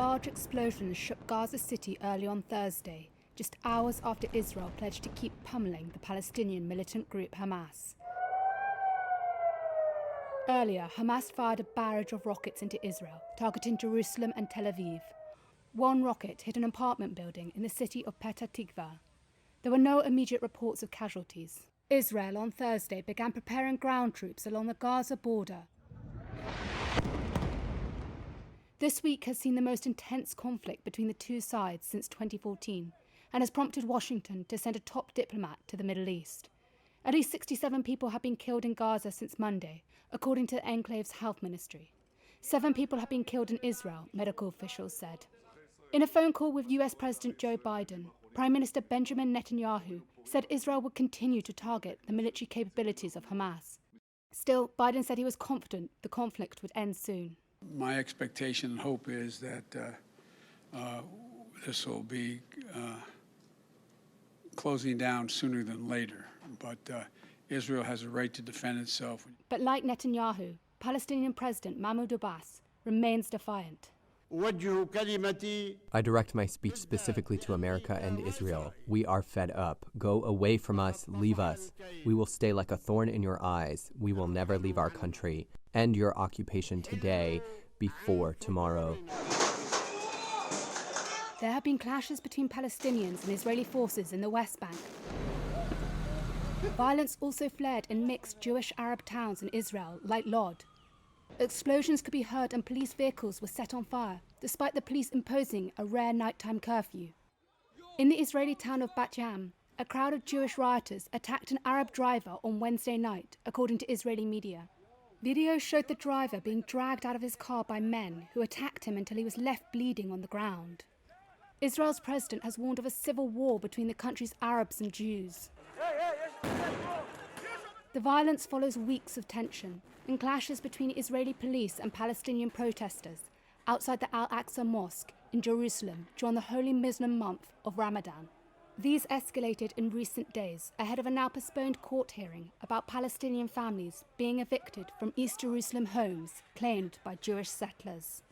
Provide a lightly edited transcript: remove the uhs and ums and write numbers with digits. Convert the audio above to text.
large explosions shook Gaza City early on Thursday, just hours after Israel pledged to keep pummeling the Palestinian militant group Hamas. Earlier, Hamas fired a barrage of rockets into Israel, targeting Jerusalem and Tel Aviv. One rocket hit an apartment building in the city of Petah Tikva. There were no immediate reports of casualties. Israel on Thursday began preparing ground troops along the Gaza border. This week has seen the most intense conflict between the two sides since 2014 and has prompted Washington to send a top diplomat to the Middle East. At least 67 people have been killed in Gaza since Monday, according to the enclave's health ministry. 7 people have been killed in Israel, medical officials said. In a phone call with US President Joe Biden, Prime Minister Benjamin Netanyahu said Israel would continue to target the military capabilities of Hamas. Still, Biden said he was confident the conflict would end soon. My expectation and hope is that this will be closing down sooner than later. But Israel has a right to defend itself. But like Netanyahu, Palestinian President Mahmoud Abbas remains defiant. I direct my speech specifically to America and Israel. We are fed up. Go away from us. Leave us. We will stay like a thorn in your eyes. We will never leave our country. End your occupation today before tomorrow. There have been clashes between Palestinians and Israeli forces in the West Bank. Violence also flared in mixed Jewish-Arab towns in Israel, like Lod. Explosions could be heard and police vehicles were set on fire, despite the police imposing a rare nighttime curfew. In the Israeli town of Bat Yam, a crowd of Jewish rioters attacked an Arab driver on Wednesday night, according to Israeli media. Video showed the driver being dragged out of his car by men who attacked him until he was left bleeding on the ground. Israel's president has warned of a civil war between the country's Arabs and Jews. The violence follows weeks of tension and clashes between Israeli police and Palestinian protesters outside the Al-Aqsa Mosque in Jerusalem during the holy Muslim month of Ramadan. These escalated in recent days ahead of a now postponed court hearing about Palestinian families being evicted from East Jerusalem homes claimed by Jewish settlers.